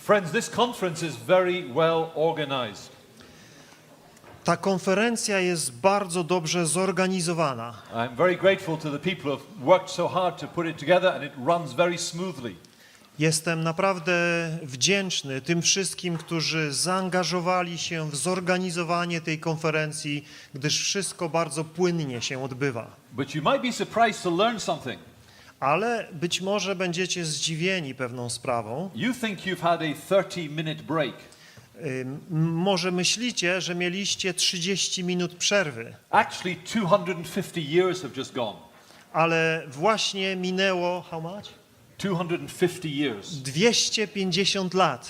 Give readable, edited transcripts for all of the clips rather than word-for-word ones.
Friends, this conference is very well organized. Ta konferencja jest bardzo dobrze zorganizowana. I'm very grateful to the people who have worked so hard to put it together and it runs very smoothly. Jestem naprawdę wdzięczny tym wszystkim, którzy zaangażowali się w zorganizowanie tej konferencji, gdyż wszystko bardzo płynnie się odbywa. But you might be surprised to learn something. Ale być może będziecie zdziwieni pewną sprawą. You think you've had a 30-minute break. Może myślicie, że mieliście 30 minut przerwy. Actually, 250 years have just gone. Ale właśnie minęło, how much? 250 years. 250 lat.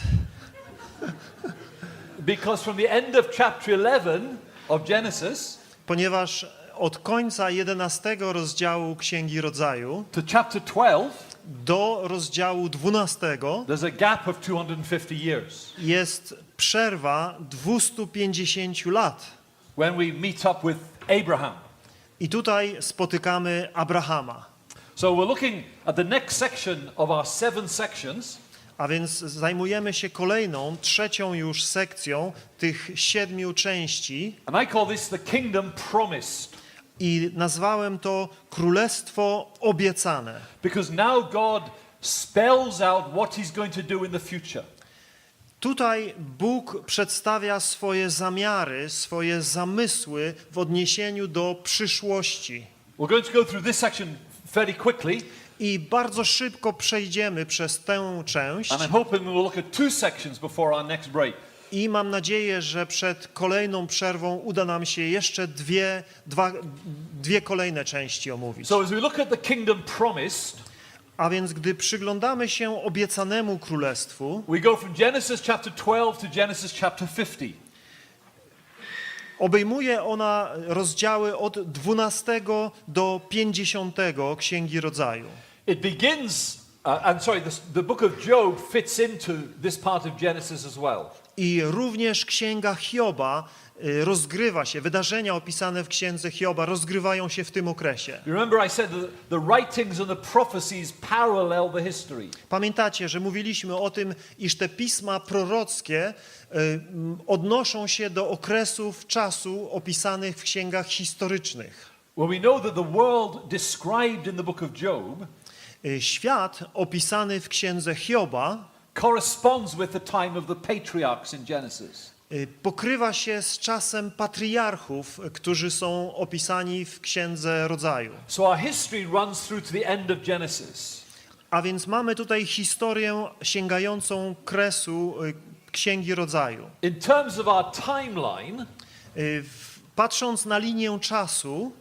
Because from the end of chapter 11 of Genesis, Ponieważ od końca 11 rozdziału Księgi Rodzaju to chapter 12, do rozdziału 12 there's a gap of 250 years. jest przerwa 250 lat. When we meet up with Abraham. I tutaj spotykamy Abrahama. So we're looking at the next section of our 7 sections. A więc zajmujemy się kolejną, trzecią już sekcją tych 7 części. And I call this the kingdom promised. I nazwałem to Królestwo Obiecane. Because now God spells out what he's going to do in the future. Tutaj Bóg przedstawia swoje zamiary, swoje zamysły w odniesieniu do przyszłości. We're going to go through this section very quickly. I bardzo szybko przejdziemy przez tę część. And I'm hoping we will look at 2 sections before our next break. I mam nadzieję, że przed kolejną przerwą uda nam się jeszcze dwie kolejne części omówić. So as we look at the kingdom promised, A więc gdy przyglądamy się obiecanemu królestwu, we go from Genesis chapter 12 to Genesis chapter 50. obejmuje ona rozdziały od 12 do 50 Księgi Rodzaju. It begins, the book of Job fits into this part of Genesis as well. I również Księga Hioba rozgrywa się, wydarzenia opisane w Księdze Hioba rozgrywają się w tym okresie. Remember I said that the writings and the prophecies parallel the history. Pamiętacie, że mówiliśmy o tym, iż te pisma prorockie odnoszą się do okresów czasu opisanych w księgach historycznych. Well, we know that the world described in the book of Job Świat opisany w Księdze Hioba corresponds with the time of the patriarchs in Genesis. pokrywa się z czasem patriarchów, którzy są opisani w Księdze Rodzaju. So our history runs through to the end of Genesis. A więc mamy tutaj historię sięgającą kresu Księgi Rodzaju. In terms of our timeline, Patrząc na linię czasu,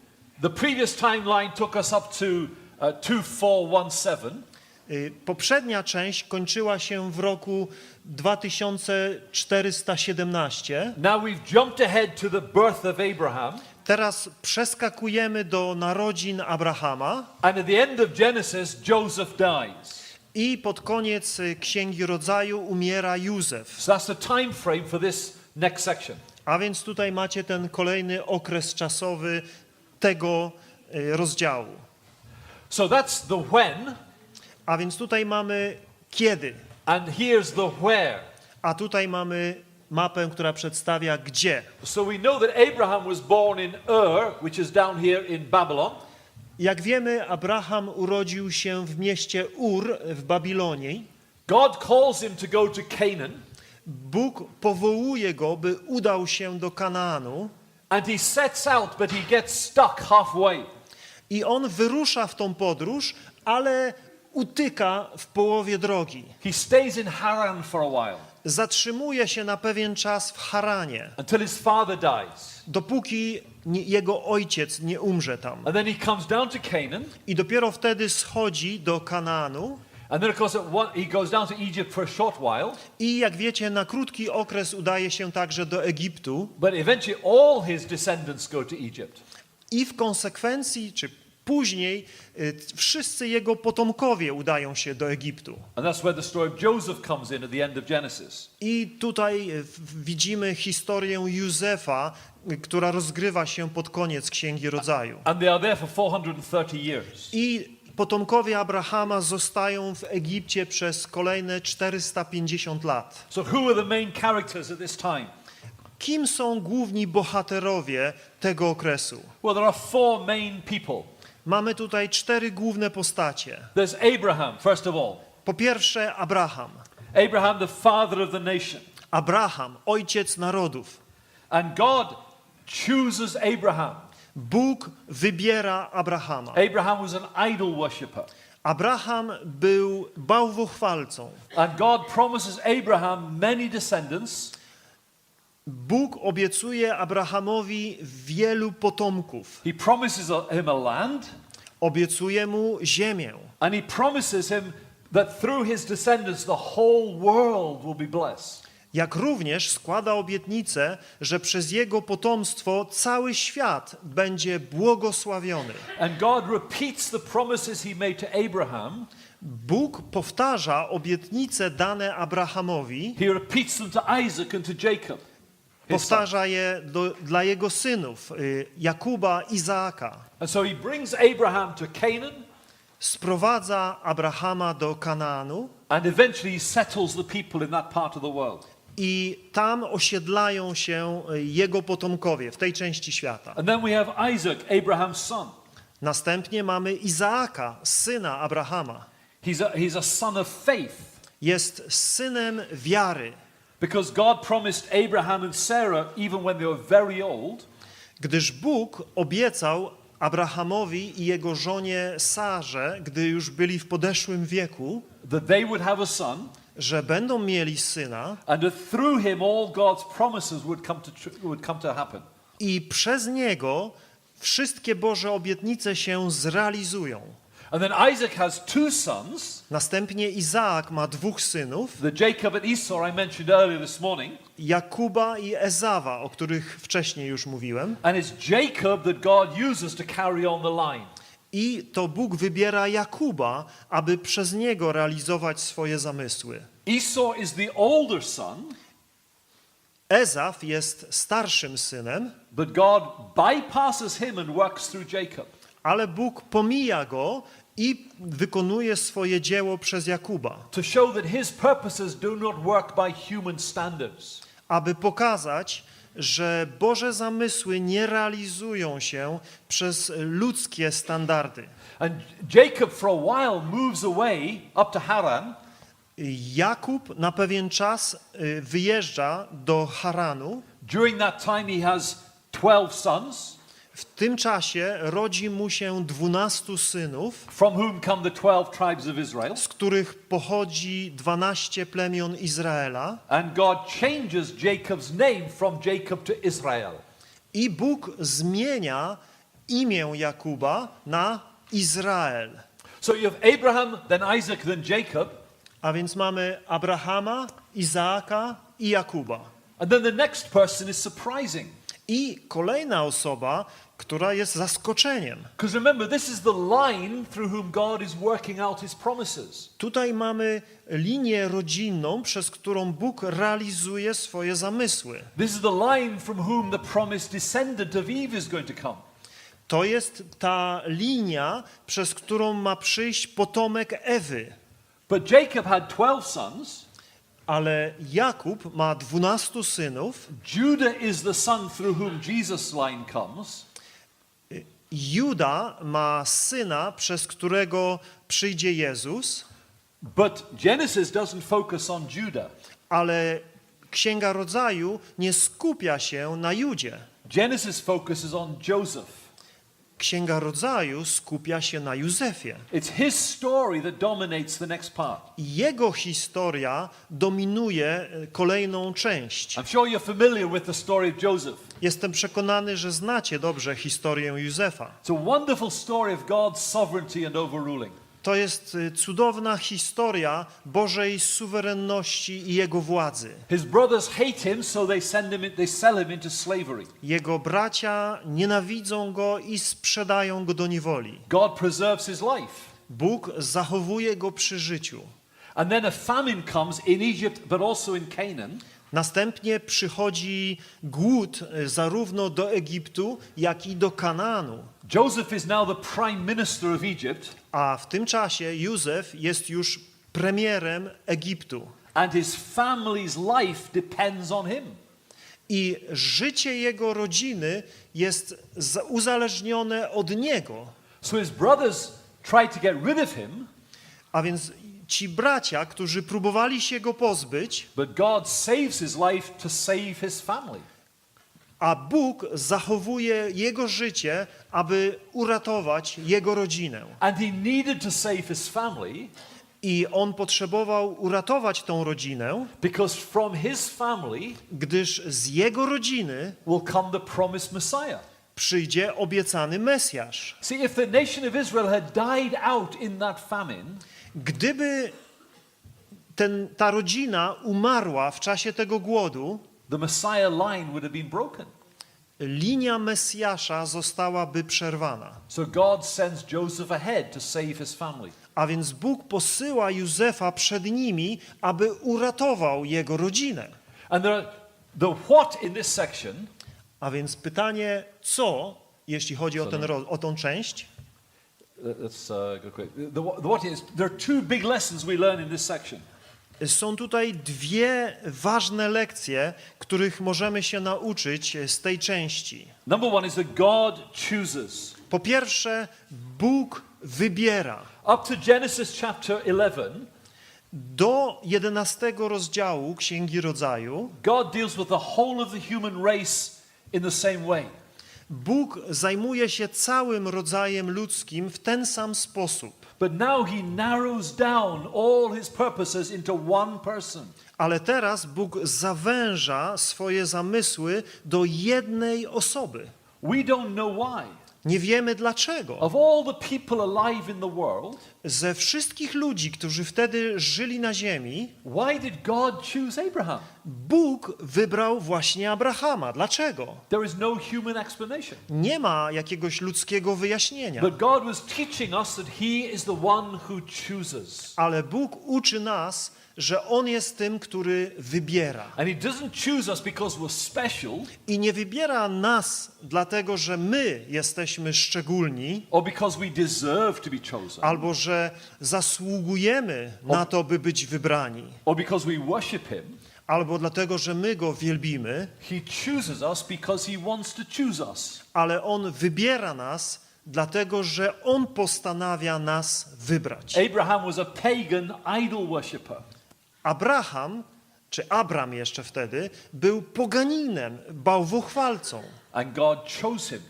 the previous timeline took us up to 2417. Poprzednia część kończyła się w roku 2417. Now we've jumped ahead to the birth of Abraham. Teraz przeskakujemy do narodzin Abrahama. And at the end of Genesis, Joseph dies. I pod koniec Księgi Rodzaju umiera Józef. So that's the time frame for this next section. A więc tutaj macie ten kolejny okres czasowy tego rozdziału. So that's the when. A więc tutaj mamy kiedy. And here's the where. A tutaj mamy mapę, która przedstawia gdzie. So we know that Abraham was born in Ur, which is down here in Babylon. Jak wiemy, Abraham urodził się w mieście Ur w Babilonii. God calls him to go to Canaan. Bóg powołuje go, by udał się do Kanaanu. And he sets out, but he gets stuck halfway. I on wyrusza w tą podróż, ale utyka w połowie drogi. He stays in Haran for a while. Zatrzymuje się na pewien czas w Haranie, Until his father dies. dopóki jego ojciec nie umrze tam. And then he comes down to Canaan. I dopiero wtedy schodzi do Kanaanu. And then of course he goes down to Egypt for a short while. I jak wiecie, na krótki okres udaje się także do Egiptu. But eventually all his descendants go to Egypt. I w konsekwencji, czy później, wszyscy jego potomkowie udają się do Egiptu. And that's where the story of Joseph comes in at the end of Genesis. I tutaj widzimy historię Józefa, która rozgrywa się pod koniec Księgi Rodzaju. And they are there for 430 years. I potomkowie Abrahama zostają w Egipcie przez kolejne 450 lat. So who are the main characters at this time? Kim są główni bohaterowie tego okresu? Well, there are four main people. Mamy tutaj 4 główne postacie. There's Abraham, first of all. Po pierwsze Abraham. Abraham, the father of the nation. Abraham, ojciec narodów. And God chooses Abraham. Bóg wybiera Abrahama. Abraham was an idol worshipper. Abraham był bałwochwalcą. And God promises Abraham many descendants. Bóg obiecuje Abrahamowi wielu potomków. He promises him a land. Obiecuje mu ziemię. And he promises him that through his descendants the whole world will be blessed. Jak również składa obietnicę, że przez jego potomstwo cały świat będzie błogosławiony. And God repeats the promises he made to Abraham. Bóg powtarza obietnice dane Abrahamowi. He repeats them to Isaac and to Jacob. Powtarza je dla jego synów, Jakuba, Izaaka. And so he brings Abraham to Canaan. Sprowadza Abrahama do Kanaanu. And eventually he settles the people in that part of the world. I tam osiedlają się jego potomkowie w tej części świata. And then we have Isaac, Abraham's son. Następnie mamy Izaaka, syna Abrahama. He's a son of faith. Jest synem wiary. Because God promised Abraham and Sarah even when they were very old. Gdyż Bóg obiecał Abrahamowi i jego żonie Sarze, gdy już byli w podeszłym wieku, That they would have a son. że będą mieli syna And that through him all God's promises would come to happen. i przez niego wszystkie Boże obietnice się zrealizują. And then Isaac has two sons. Następnie Izaak ma 2 synów, The Jacob and Esau I mentioned earlier this morning. Jakuba i Ezawa, o których wcześniej już mówiłem. And it's Jacob that God uses to carry on the line. I to Bóg wybiera Jakuba, aby przez niego realizować swoje zamysły. Esau is the older son. Ezaf jest starszym synem, But God bypasses him and works through Jacob. ale Bóg pomija go i wykonuje swoje dzieło przez Jakuba, To show that his purposes do not work by human standards. aby pokazać, że Boże zamysły nie realizują się przez ludzkie standardy. And Jacob for a while moves away up to Haran. Jakub na pewien czas wyjeżdża do Haranu. During that time he has 12 sons, W tym czasie rodzi mu się 12 synów, from whom come the 12 tribes of Israel. z których pochodzi 12 plemion Izraela. And God changes Jacob's name from Jacob to Israel. I Bóg zmienia imię Jakuba na Izrael. So you have Abraham, then Isaac, then Jacob. A więc mamy Abrahama, Izaaka i Jakuba. And then the next person is surprising. I kolejna osoba, która jest zaskoczeniem. Because remember, this is the line through whom God is working out his promises. Tutaj mamy linię rodzinną, przez którą Bóg realizuje swoje zamysły. This is the line from whom the promised descendant of Eve is going to come. To jest ta linia, przez którą ma przyjść potomek Ewy. But Jacob had 12 sons. Ale Jakub ma 12 synów. Judah is the son through whom Jesus' line comes. Juda ma syna, przez którego przyjdzie Jezus. But Genesis doesn't focus on Judah. Ale Księga Rodzaju nie skupia się na Judzie. Genesis focuses on Joseph. Księga Rodzaju skupia się na Józefie. It's his story that dominates the next part. Jego historia dominuje kolejną część. I'm sure you're familiar with the story of Joseph. Jestem przekonany, że znacie dobrze historię Józefa. It's a wonderful story of God's sovereignty and overruling. To jest cudowna historia Bożej suwerenności i Jego władzy. His brothers hate him, so they sell him into slavery. Jego bracia nienawidzą go i sprzedają go do niewoli. God preserves his life. Bóg zachowuje go przy życiu. And then a famine comes in Egypt, but also in Canaan. Następnie przychodzi głód zarówno do Egiptu, jak i do Kanaanu. Joseph is now the prime minister of Egypt, A w tym czasie Józef jest już premierem Egiptu. and his family's life depends on him. I życie jego rodziny jest uzależnione od niego. So his brothers tried to get rid of him, A więc ci bracia, którzy próbowali się go pozbyć, but God saves his life to save his family. a Bóg zachowuje jego życie, aby uratować jego rodzinę. And he needed to save his family I on potrzebował uratować tą rodzinę, because from his family gdyż z jego rodziny will come the promised Messiah. przyjdzie obiecany Mesjasz. See, if the nation of Israel had died out in that famine, Gdyby ta rodzina umarła w czasie tego głodu, the Messiah line would have been broken. linia Mesjasza zostałaby przerwana. So God sends Joseph ahead to save his family. A więc Bóg posyła Józefa przed nimi, aby uratował jego rodzinę. And the what in this section A więc pytanie, co, jeśli chodzi o tą część? let's go quick. The what is, there are two big lessons we learn in this section. Są tutaj dwie ważne lekcje, których możemy się nauczyć z tej części. Number one is that God chooses. Po pierwsze, Bóg wybiera. Up to Genesis chapter 11, Do 11 rozdziału Księgi Rodzaju God deals with the whole of the human race in the same way. Bóg zajmuje się całym rodzajem ludzkim w ten sam sposób. But now he narrows down all his purposes into one person. Ale teraz Bóg zawęża swoje zamysły do jednej osoby. We don't know why. Nie wiemy dlaczego. Of all the people alive in the world, Ze wszystkich ludzi, którzy wtedy żyli na ziemi, why did God choose Abraham? Bóg wybrał właśnie Abrahama. Dlaczego? There is no human explanation. Nie ma jakiegoś ludzkiego wyjaśnienia. But God was teaching us that he is the one who chooses. Ale Bóg uczy nas, że On jest tym, który wybiera. And he doesn't choose us because we're special I nie wybiera nas dlatego, że my jesteśmy szczególni, or because we deserve to be chosen albo że zasługujemy na to, by być wybrani, or because we worship him. albo dlatego, że my Go wielbimy, He chooses us because he wants to choose us. ale On wybiera nas dlatego, że On postanawia nas wybrać. Abraham was a pagan idol worshipper. Abraham, czy Abram jeszcze wtedy, był poganinem, bałwochwalcą, And God chose him.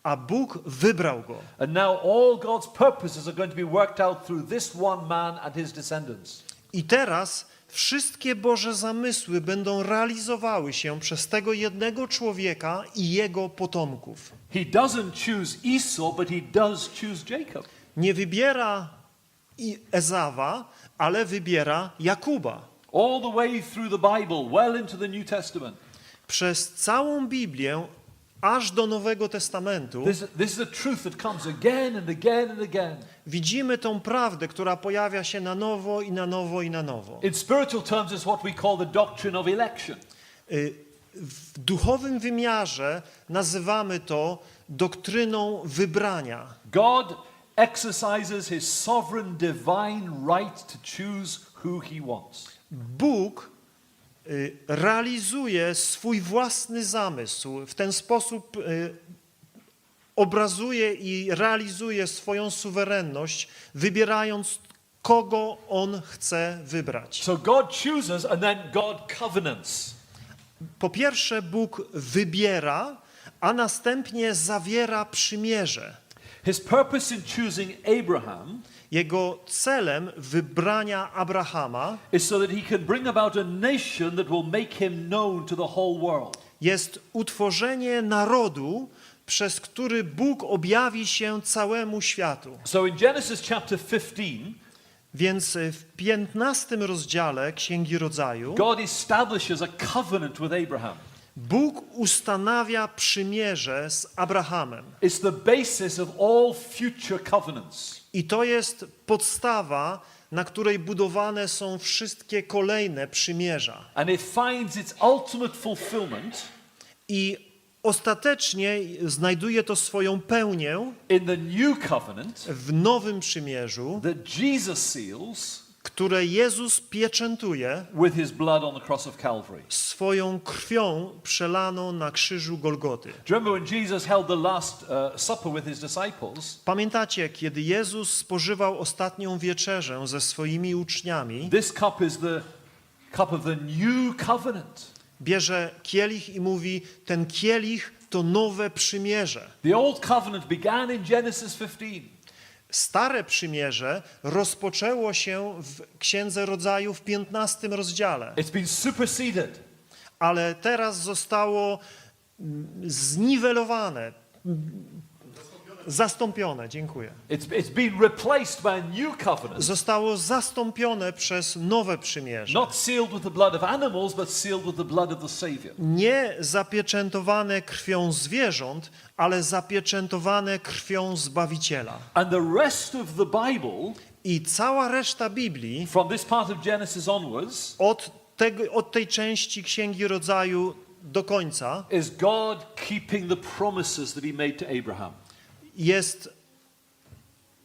a Bóg wybrał go. And now all God's purposes are going to be worked out through this one man and his descendants. I teraz wszystkie Boże zamysły będą realizowały się przez tego jednego człowieka i jego potomków. He doesn't choose Esau, but he does choose Jacob. Nie wybiera Ezawa, ale wybiera Jakuba. All the way through the Bible, well into the New Testament. Przez całą Biblię, aż do Nowego Testamentu, This is a truth that comes again and again and again. widzimy tą prawdę, która pojawia się na nowo i na nowo i na nowo. In spiritual terms, it's what we call the doctrine of election. W duchowym wymiarze nazywamy to doktryną wybrania. God exercises his sovereign divine right to choose who he wants. Bóg realizuje swój własny zamysł. W ten sposób obrazuje i realizuje swoją suwerenność, wybierając, kogo On chce wybrać. So God chooses and then God covenants. Po pierwsze, Bóg wybiera, a następnie zawiera przymierze. His purpose in choosing Abraham Jego celem wybrania Abrahama is so that he can bring about a nation that will make him known to the whole world. jest utworzenie narodu, przez który Bóg objawi się całemu światu. So in Genesis chapter 15, Więc w 15 rozdziale Księgi Rodzaju God establishes a covenant with Abraham. Bóg ustanawia przymierze z Abrahamem. It's the basis of all future covenants. I to jest podstawa na której budowane są wszystkie kolejne przymierza. And it finds its ultimate fulfillment I ostatecznie znajduje to swoją pełnię in the new covenant w nowym przymierzu, that Jesus seals które Jezus pieczętuje with his blood on the cross of Calvary. swoją krwią przelaną na krzyżu Golgoty. Do you remember when Jesus held the last supper with his disciples? Pamiętacie, kiedy Jezus spożywał ostatnią wieczerzę ze swoimi uczniami, This cup is the cup of the new covenant. bierze kielich i mówi, ten kielich to nowe przymierze. The old covenant began in Genesis 15. Stare przymierze rozpoczęło się w Księdze Rodzaju w 15 rozdziale, It's been superseded. ale teraz zostało zniwelowane, zastąpione, dziękuję. It's been replaced by a new covenant. Zostało zastąpione przez nowe przymierze. Not sealed with the blood of animals, but sealed with the blood of the Savior. Nie zapieczętowane krwią zwierząt, ale zapieczętowane krwią Zbawiciela. And the rest of the Bible, I cała reszta Biblii, from this part of Genesis onwards, od tej części Księgi Rodzaju do końca, is God keeping the promises that he made to Abraham. jest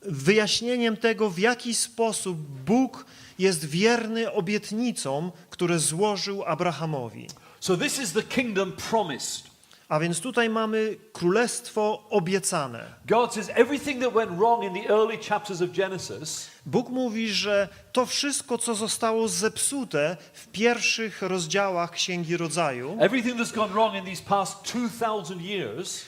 wyjaśnieniem tego, w jaki sposób Bóg jest wierny obietnicom, które złożył Abrahamowi. So this is the kingdom promised. A więc tutaj mamy królestwo obiecane. God says everything that went wrong in the early chapters of Genesis Bóg mówi, że to wszystko, co zostało zepsute w pierwszych rozdziałach Księgi Rodzaju, everything that's gone wrong in these past 2000 years,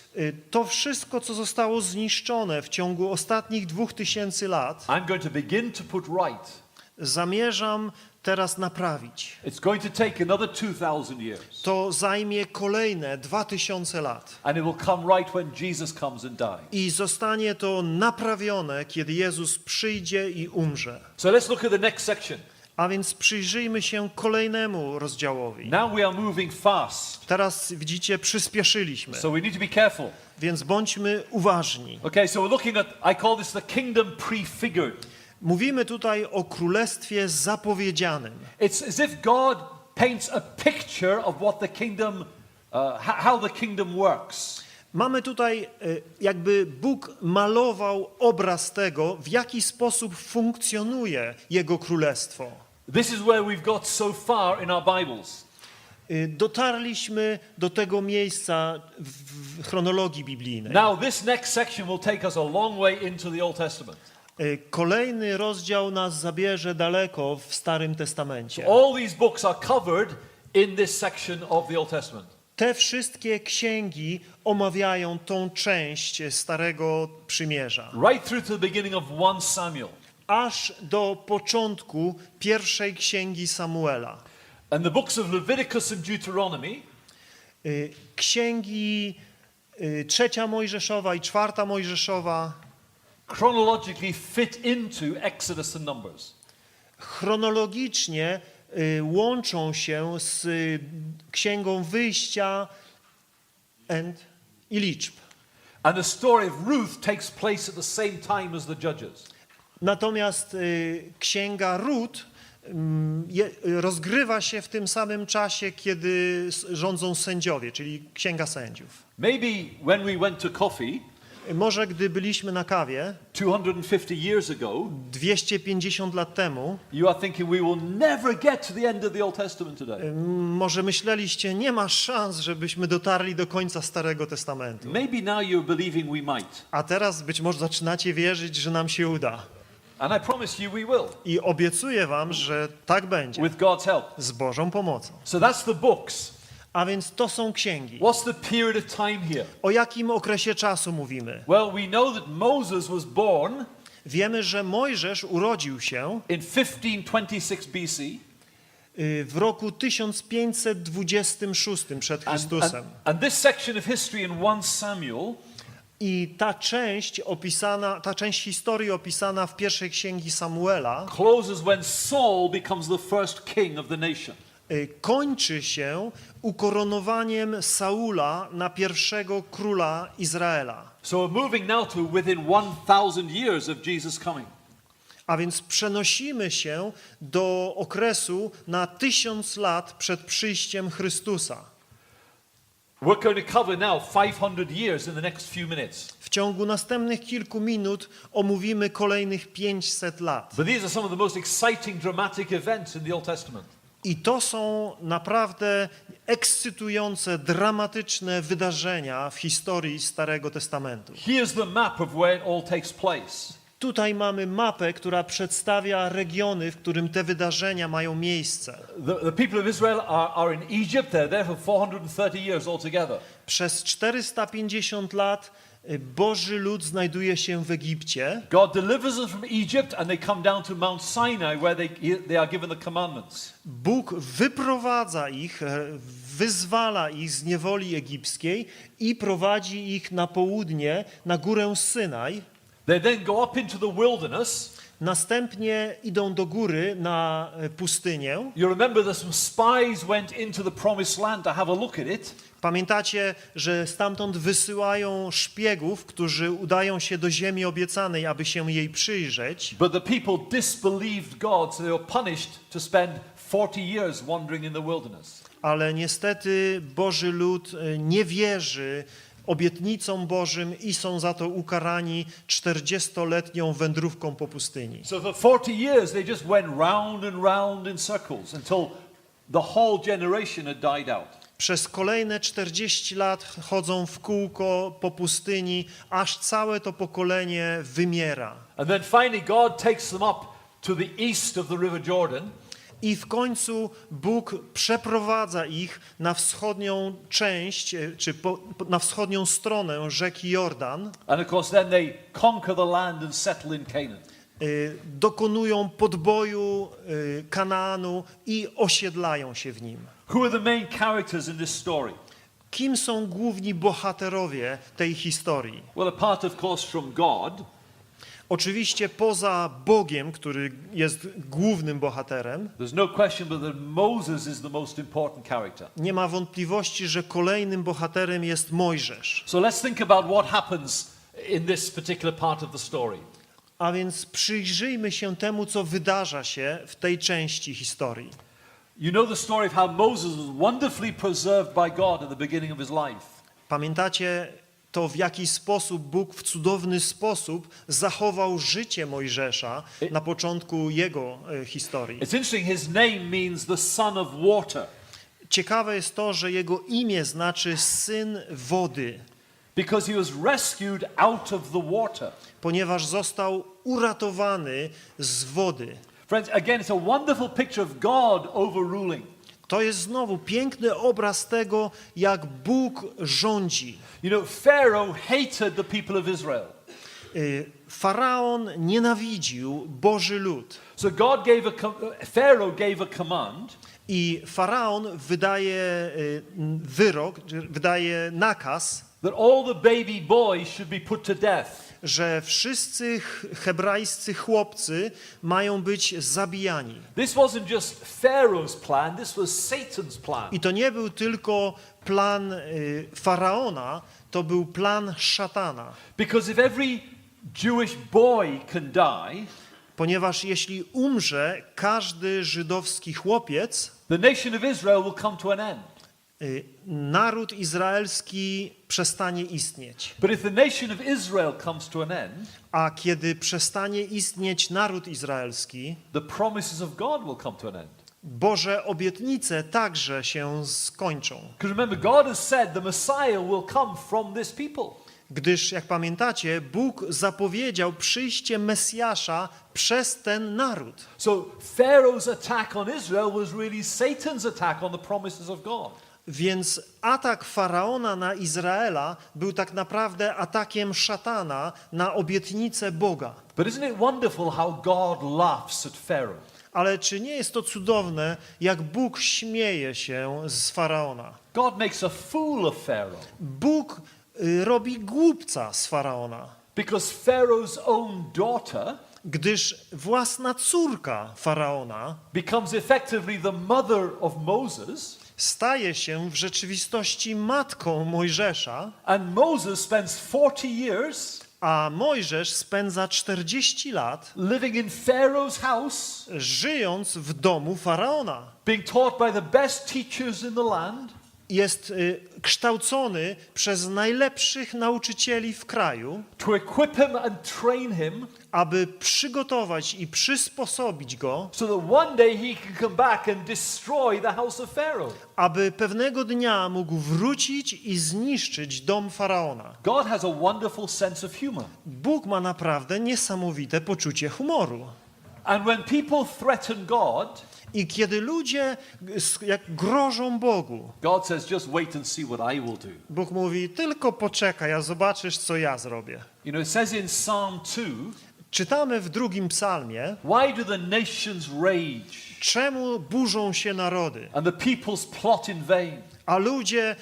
to wszystko, co zostało zniszczone w ciągu ostatnich 2000 lat, I'm going to begin to put right. zamierzam teraz naprawić. It's going to take another 2000 years. To zajmie kolejne 2000 lat. And it will come right when Jesus comes and dies. I zostanie to naprawione, kiedy Jezus przyjdzie i umrze. So let's look at the next section. A więc przyjrzyjmy się kolejnemu rozdziałowi. Now we are moving fast. Teraz, widzicie, przyspieszyliśmy, So we need to be careful. więc bądźmy uważni. Okay, so we're looking at, I call this the kingdom prefigured. Mówimy tutaj o królestwie zapowiedzianym. It's as if God paints a picture of what the kingdom, how the kingdom works. Mamy tutaj, jakby Bóg malował obraz tego, w jaki sposób funkcjonuje Jego królestwo. This is where we've got so far in our Bibles. Dotarliśmy do tego miejsca w chronologii biblijnej. Now this next section will take us a long way into the Old Testament. Kolejny rozdział nas zabierze daleko w Starym Testamencie. All these books are covered in this section of the Old Testament. Te wszystkie księgi omawiają tą część Starego Przymierza. Right through to the beginning of 1 Samuel. Aż do początku pierwszej księgi Samuela. And the books of Leviticus and Deuteronomy Księgi trzecia Mojżeszowa i czwarta Mojżeszowa chronologically fit into Exodus and Numbers. chronologicznie łączą się z Księgą Wyjścia i Liczb. And the story of Ruth takes place at the same time as the Judges. Natomiast Księga Rut rozgrywa się w tym samym czasie, kiedy rządzą sędziowie, czyli Księga Sędziów. Maybe when we went to coffee Może gdy byliśmy na kawie 250 years ago, 250 lat temu, you are thinking we will never get to the end of the Old Testament today. może myśleliście, nie ma szans, żebyśmy dotarli do końca Starego Testamentu. Maybe now you're believing we might. A teraz być może zaczynacie wierzyć, że nam się uda. And I promise you we will. I obiecuję wam, że tak będzie. With God's help. Z Bożą pomocą. So that's the books. A więc to są księgi. What's the period of time here? O jakim okresie czasu mówimy? Well, we know that Moses was born Wiemy, że Mojżesz urodził się in 1526 BC. W roku 1526 przed Chrystusem. And this section of history in 1 Samuel I ta część historii opisana w pierwszej księgi Samuela closes when Saul becomes the first king of the nation. kończy się ukoronowaniem Saula na pierwszego króla Izraela. So we're moving now to within 1000 years of Jesus coming. A więc przenosimy się do okresu na 1000 lat przed przyjściem Chrystusa. We're going to cover now 500 years in the next few minutes. W ciągu następnych kilku minut omówimy kolejnych 500 lat. But these are some of the most exciting, dramatic events in the Old Testament. I to są naprawdę ekscytujące, dramatyczne wydarzenia w historii Starego Testamentu. Here's the map of where it all takes place. Tutaj mamy mapę, która przedstawia regiony, w którym te wydarzenia mają miejsce. The people of Israel are in Egypt. They're there for 430 years altogether. Przez 450 lat Boży lud znajduje się w Egipcie. God delivers them from Egypt and they come down to Mount Sinai where they are given the commandments. Bóg wyprowadza ich, wyzwala ich z niewoli egipskiej i prowadzi ich na południe, na górę Synaj. They then go up into the wilderness. Następnie idą do góry na pustynię. You remember that some spies went into the promised land to have a look at it. Pamiętacie, że stamtąd wysyłają szpiegów, którzy udają się do ziemi obiecanej, aby się jej przyjrzeć. But the people disbelieved God, so they were punished to spend 40 years wandering in the wilderness. Ale niestety Boży lud nie wierzy obietnicom Bożym i są za to ukarani 40-letnią wędrówką po pustyni. So for 40 years they just went round and round in circles until the whole generation had died out. Przez kolejne 40 lat chodzą w kółko po pustyni, aż całe to pokolenie wymiera. And then finally God takes them up to the east of the River Jordan. I w końcu Bóg przeprowadza ich na wschodnią część, czy na wschodnią stronę rzeki Jordan. And of course then they conquer the land and settle in Canaan. Dokonują podboju Kanaanu i osiedlają się w nim. Who are the main characters in this story? Kim są główni bohaterowie tej historii? Well, apart of course from God, Oczywiście poza Bogiem, który jest głównym bohaterem, there's no question but that Moses is the most important character. nie ma wątpliwości, że kolejnym bohaterem jest Mojżesz. So let's think about what happens in this particular part of the story. A więc przyjrzyjmy się temu, co wydarza się w tej części historii. You know the story of how Moses was wonderfully preserved by God at the beginning of his life. Pamiętacie to, w jaki sposób Bóg w cudowny sposób zachował życie Mojżesza na początku jego historii. It's interesting, his name means the son of water. Ciekawe jest to, że jego imię znaczy syn wody, Because he was rescued out of the water. ponieważ został uratowany z wody. Friends, again, it's a wonderful picture of God overruling. To jest znowu piękny obraz tego, jak Bóg rządzi. You know, Pharaoh hated the people of Israel. Faraon nienawidził Boży lud. So Pharaoh gave a command. I Faraon wydaje wyrok, wydaje nakaz, That all the baby boys should be put to death. że wszyscy hebrajscy chłopcy mają być zabijani. This wasn't just Pharaoh's plan, this was Satan's plan. I to nie był tylko plan Faraona, to był plan szatana. Because if every Jewish boy can die, Ponieważ jeśli umrze każdy żydowski chłopiec, the nation of Israel will come to an end. Naród izraelski przestanie istnieć. But if the nation of Israel comes to an end, A kiedy przestanie istnieć naród izraelski, the promises of God will come to an end. Boże obietnice także się skończą. Because remember, God has said the Messiah will come from this people. Gdyż, jak pamiętacie, Bóg zapowiedział przyjście Mesjasza przez ten naród. So Pharaoh's attack on Israel was really Satan's attack on the promises of God. Więc atak Faraona na Izraela był tak naprawdę atakiem szatana na obietnicę Boga. But isn't it wonderful how God laughs at Pharaoh? Ale czy nie jest to cudowne, jak Bóg śmieje się z Faraona? God makes a fool of Pharaoh. Bóg robi głupca z Faraona, Because Pharaoh's own daughter gdyż własna córka Faraona becomes effectively the mother of Moses, staje się w rzeczywistości matką Mojżesza, and Moses spends 40 years A Mojżesz spędza 40 lat living in Pharaoh's house, żyjąc w domu Faraona. being taught by the best teachers in the land, Jest kształcony przez najlepszych nauczycieli w kraju, to equip him and train him, aby przygotować i przysposobić go, so that one day he can come back and destroy the house of Pharaoh. aby pewnego dnia mógł wrócić i zniszczyć dom Faraona. God has a wonderful sense of humor. Bóg ma naprawdę niesamowite poczucie humoru. And when people threaten God, I kiedy ludzie jak grożą Bogu, God says, just wait and see what I will do. Bóg mówi, tylko poczekaj, a zobaczysz, co ja zrobię. You know, it says in Psalm 2, Czytamy w drugim psalmie, why do the nations rage czemu burzą się narody, and the peoples plot in vain? a ludzie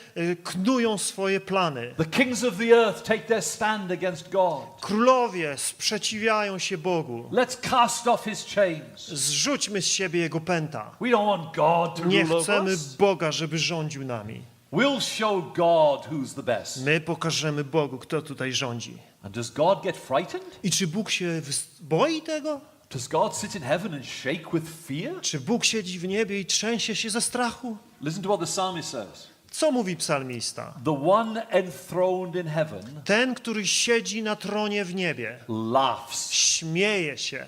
knują swoje plany. The kings of the earth take their stand against God. Królowie sprzeciwiają się Bogu. Let's cast off his chains. Zrzućmy z siebie jego pęta. We don't want God to Nie rule over chcemy us. Boga, żeby rządził nami. We'll show God who's the best. My pokażemy Bogu, kto tutaj rządzi. And does God get frightened? I czy Bóg się boi tego? Does God sit in heaven and shake with fear? Czy Bóg siedzi w niebie i trzęsie się ze strachu? Listen to what the psalmist says. Co mówi psalmista? The one enthroned in heaven Ten, który siedzi na tronie w niebie, laughs. śmieje się.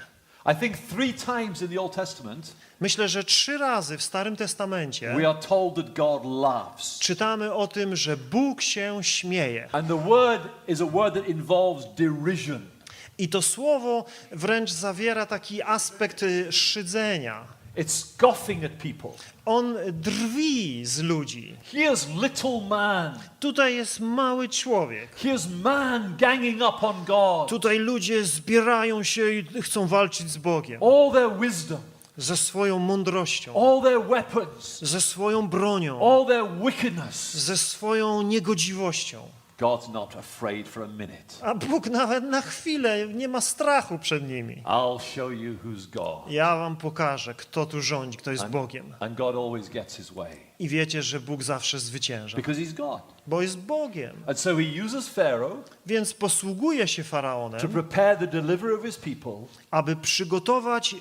I think 3 times in the Old Testament Myślę, że 3 razy w Starym Testamencie we are told that God laughs. czytamy o tym, że Bóg się śmieje. And the word is a word that involves derision. I to słowo wręcz zawiera taki aspekt szydzenia. It's scoffing at people. On drwi z ludzi. Here's little man. Tutaj jest mały człowiek. Here's man ganging up on God. Tutaj ludzie zbierają się i chcą walczyć z Bogiem. All their wisdom, Ze swoją mądrością, all their weapons, ze swoją bronią, all their wickedness. ze swoją niegodziwością. God's not afraid for a minute. A Bóg nawet na chwilę nie ma strachu przed nimi. I'll show you who's God. Ja wam pokażę, kto tu rządzi, kto jest Bogiem. And God always gets his way I wiecie, że Bóg zawsze zwycięża, because he's God. bo jest Bogiem. And so he uses Pharaoh Więc posługuje się to Faraonem, prepare the deliverer of his people aby przygotować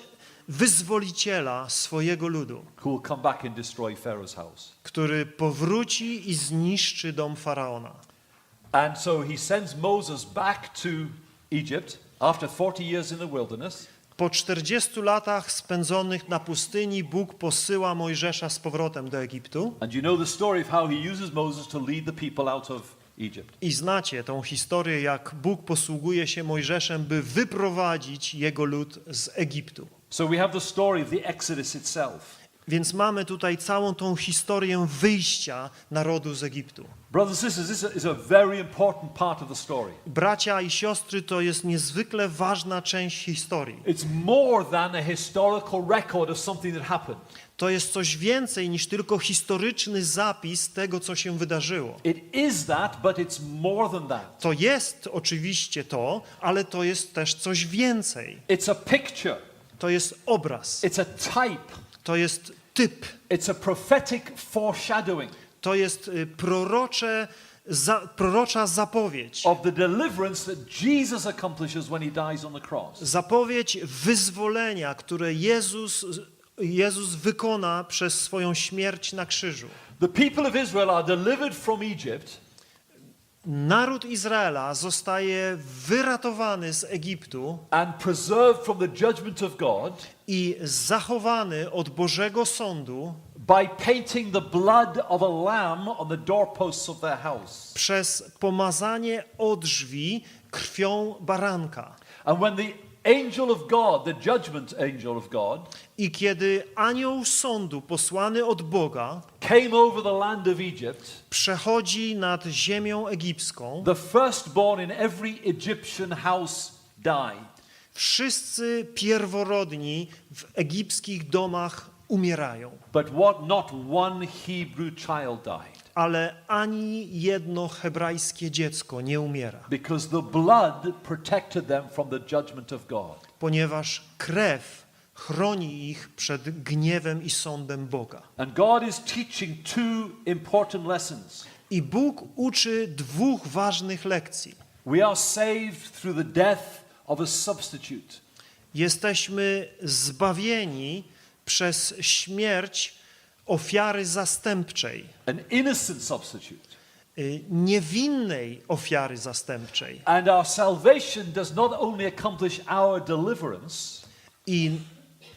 wyzwoliciela swojego ludu, who will come back and destroy Pharaoh's house. który powróci i zniszczy dom Faraona. And so he sends Moses back to Egypt after 40 years in the wilderness. Po 40 latach spędzonych na pustyni Bóg posyła Mojżesza z powrotem do Egiptu. And you know the story of how he uses Moses to lead the people out of Egypt. I znacie tą historię, jak Bóg posługuje się Mojżeszem, by wyprowadzić jego lud z Egiptu. So we have the story of the Exodus itself. Więc mamy tutaj całą tą historię wyjścia narodu z Egiptu. Brothers and sisters, this is a very important part of the story. Bracia i siostry, to jest niezwykle ważna część historii. It's more than a historical record of something that happened. To jest coś więcej niż tylko historyczny zapis tego, co się wydarzyło. It is that, but it's more than that. To jest oczywiście to, ale to jest też coś więcej. It's a picture. To jest obraz. It's a type. To jest typ. It's a prophetic foreshadowing To jest prorocza zapowiedź. of the deliverance that Jesus accomplishes when he dies on the cross. Zapowiedź wyzwolenia, które Jezus wykona przez swoją śmierć na krzyżu. The people of Israel are delivered from Egypt Naród Izraela zostaje wyratowany z Egiptu and preserved from the judgment of God i zachowany od Bożego sądu by painting the blood of a lamb on the doorposts of their house. przez pomazanie odrzwi krwią baranka. And when the angel of God, the judgment angel of God, I kiedy anioł sądu posłany od Boga came over the land of Egypt, przechodzi nad ziemią egipską, the firstborn in every Egyptian house died. wszyscy pierworodni w egipskich domach umierają. But not one Hebrew child died. Ale ani jedno hebrajskie dziecko nie umiera, Because the blood protected them from the judgment of God. ponieważ krew chroni ich przed gniewem i sądem Boga. And God is teaching 2 important lessons. I Bóg uczy 2 ważnych lekcji. We are saved through the death of a substitute. Jesteśmy zbawieni przez śmierć ofiary zastępczej, An innocent substitute. niewinnej ofiary zastępczej. And our salvation does not only accomplish our deliverance, I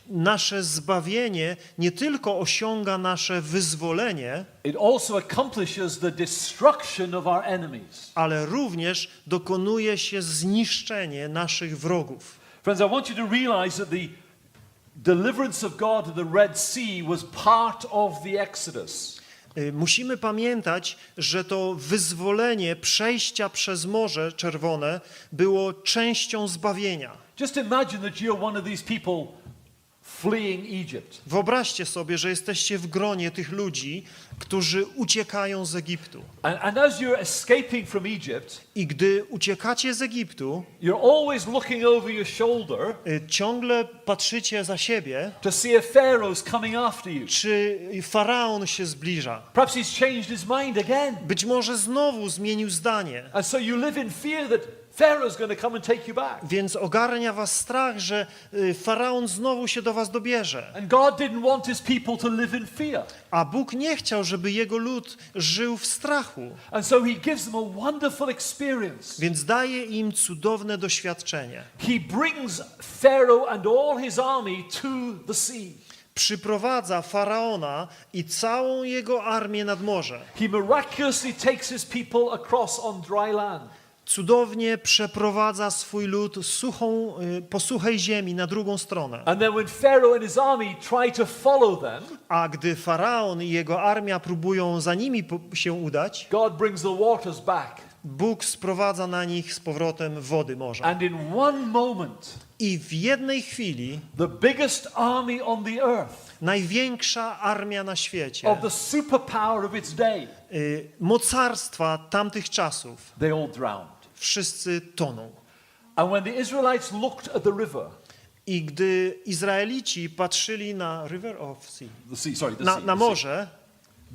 nasze zbawienie nie tylko osiąga nasze wyzwolenie, it also accomplishes the destruction of our enemies. ale również dokonuje się zniszczenie naszych wrogów. Friends, I want you to realize that the deliverance of God at the Red Sea was part of the Exodus. Musimy pamiętać, że to wyzwolenie przejścia przez Morze Czerwone było częścią zbawienia. Just imagine that you're one of these people fleeing Egypt. Wyobraźcie sobie, że jesteście w gronie tych ludzi, którzy uciekają z Egiptu. And as you're escaping from Egypt, I gdy uciekacie z Egiptu, you're always looking over your shoulder ciągle patrzycie za siebie, to see if Pharaoh's coming after you. czy faraon się zbliża. Perhaps he's changed his mind again. Być może znowu zmienił zdanie. And so you live in fear that Pharaoh's going to come and take you back. Więc ogarnia was strach, że faraon znowu się do was dobierze. And God didn't want his people to live in fear. A Bóg nie chciał, żeby jego lud żył w strachu. And so he gives them a wonderful experience. Więc daje im cudowne doświadczenie. He brings Pharaoh and all his army to the sea. Przyprowadza faraona i całą jego armię nad morze. He miraculously takes his people across on dry land. Cudownie przeprowadza swój lud po suchej ziemi na drugą stronę. And then when Pharaoh and his army try to follow them, A gdy faraon i jego armia próbują za nimi się udać, God brings the waters back. Bóg sprowadza na nich z powrotem wody morza. And in one moment, I w jednej chwili the biggest army on the earth, największa armia na świecie, of the superpower of its day, mocarstwa tamtych czasów, they all drowned. wszyscy toną. And when the Israelites looked at the river, I gdy Izraelici patrzyli na the morze,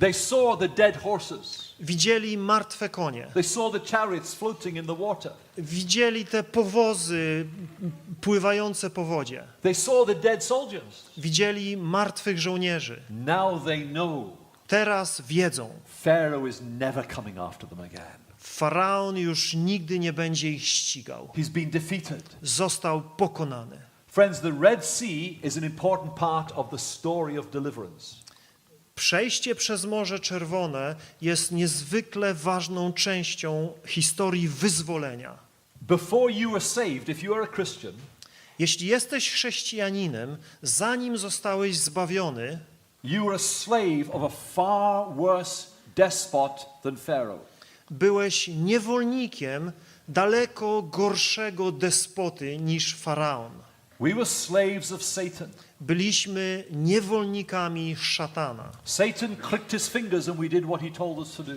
they saw the dead horses. widzieli martwe konie. They saw the chariots floating in the water. Widzieli te powozy pływające po wodzie. They saw the dead soldiers. Widzieli martwych żołnierzy. Now they know Teraz wiedzą, Pharaoh is never coming after them again. faraon już nigdy nie będzie ich ścigał. He's been defeated. Został pokonany. Friends, the Red Sea is an important part of the story of deliverance. Przejście przez Morze Czerwone jest niezwykle ważną częścią historii wyzwolenia. Before you were saved, if you are a Christian, Jeśli jesteś chrześcijaninem, zanim zostałeś zbawiony, you were a slave of a far worse despot than Pharaoh. byłeś niewolnikiem daleko gorszego despoty niż faraon. We were slaves of Satan. Byliśmy niewolnikami szatana. Satan clicked his fingers and we did what he told us to do.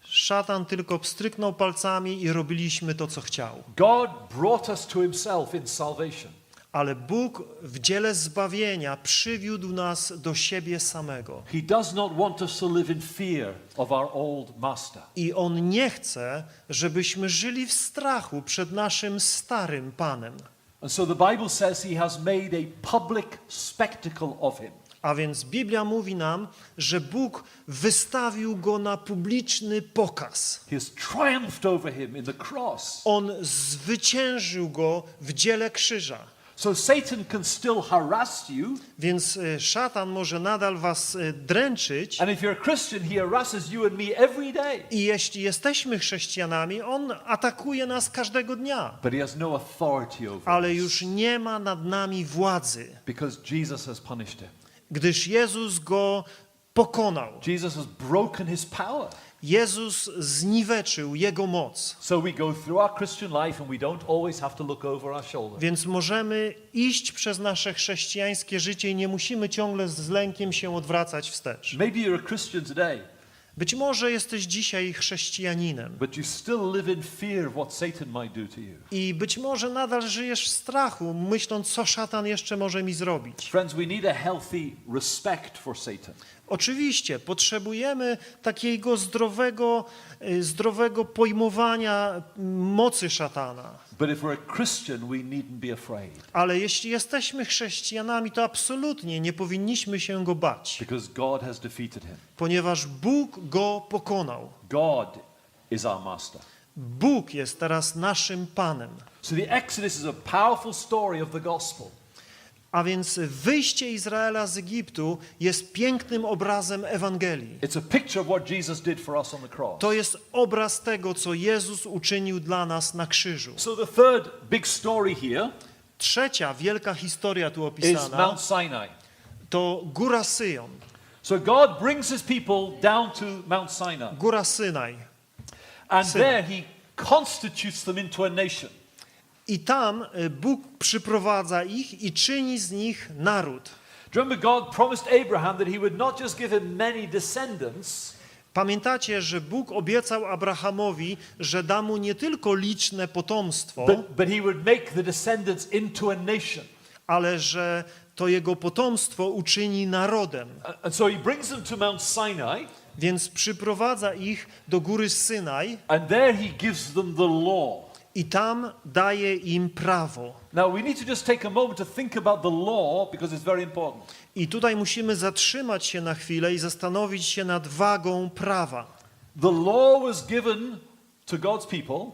Szatan tylko pstryknął palcami i robiliśmy to, co chciał. God brought us to himself in salvation. Ale Bóg w dziele zbawienia przywiódł nas do siebie samego. He does not want us to live in fear of our old master. I On nie chce, żebyśmy żyli w strachu przed naszym starym Panem. And so the Bible says he has made a public spectacle of him. A więc Biblia mówi nam, że Bóg wystawił go na publiczny pokaz. He has triumphed over him in the cross. On zwyciężył go w dziele krzyża. So Satan can still harass you. Więc szatan może nadal was dręczyć. And if you're a Christian, he harasses you and me every day. I jeśli jesteśmy chrześcijanami, on atakuje nas każdego dnia. But he has no authority over Ale us już nie ma nad nami władzy, because Jesus has punished him. gdyż Jezus go pokonał. Jesus has broken his power. Jezus zniweczył jego moc. So we go through our Christian life and we don't always have to look over our shoulder. Więc możemy iść przez nasze chrześcijańskie życie i nie musimy ciągle z lękiem się odwracać wstecz. Maybe you're a Christian today, Być może jesteś dzisiaj chrześcijaninem but you still live in fear of what Satan might do to you. i być może nadal żyjesz w strachu, myśląc, co szatan jeszcze może mi zrobić. Friends, we need a healthy respect for Satan. Oczywiście potrzebujemy takiego zdrowego pojmowania mocy szatana. But if we're a Christian, we needn't be afraid. Ale jeśli jesteśmy chrześcijanami, to absolutnie nie powinniśmy się go bać, Because God has defeated him. ponieważ Bóg go pokonał. God is our master. Bóg jest teraz naszym Panem. So the Exodus is a powerful story of the gospel. A więc wyjście Izraela z Egiptu jest pięknym obrazem Ewangelii. It's a picture of what Jesus did for us on the cross. To jest obraz tego, co Jezus uczynił dla nas na krzyżu. So the third big story here Trzecia wielka historia tu is opisana Mount Sinai. to Góra Syjon, So God brings his people down to Mount Sinai. Góra Synaj. And Sinai. there he constitutes them into a nation. I tam Bóg przyprowadza ich i czyni z nich naród. Do you remember God promised Abraham that he would not just give him many descendants, Pamiętacie, że Bóg obiecał Abrahamowi, że da mu nie tylko liczne potomstwo, but he would make the descendants into a nation. ale że to jego potomstwo uczyni narodem. And so he brings them to Mount Sinai, Więc przyprowadza ich do góry Synaj and there he gives them the law. i tam daje im prawo. Now we need to just take a moment to think about the law because it's very important. I tutaj musimy zatrzymać się na chwilę i zastanowić się nad wagą prawa. The law was given to God's people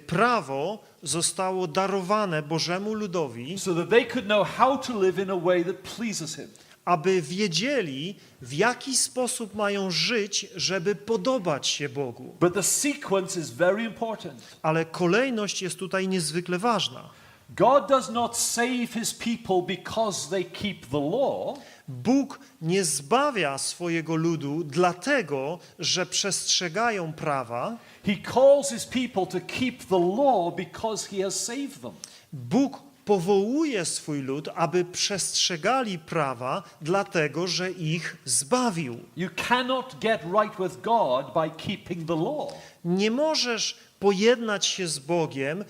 Prawo zostało darowane Bożemu ludowi, so that they could know how to live in a way that pleases him. aby wiedzieli, w jaki sposób mają żyć, żeby podobać się Bogu. But the sequence is very important. Ale kolejność jest tutaj niezwykle ważna. God does not save his people because they keep the law. Bóg nie zbawia swojego ludu dlatego, że przestrzegają prawa. He calls his people to keep the law because he has saved them. Bóg powołuje swój lud, aby przestrzegali prawa, dlatego, że ich zbawił. You cannot get right with God by keeping the law. Nie możesz pojednać się z Bogiem,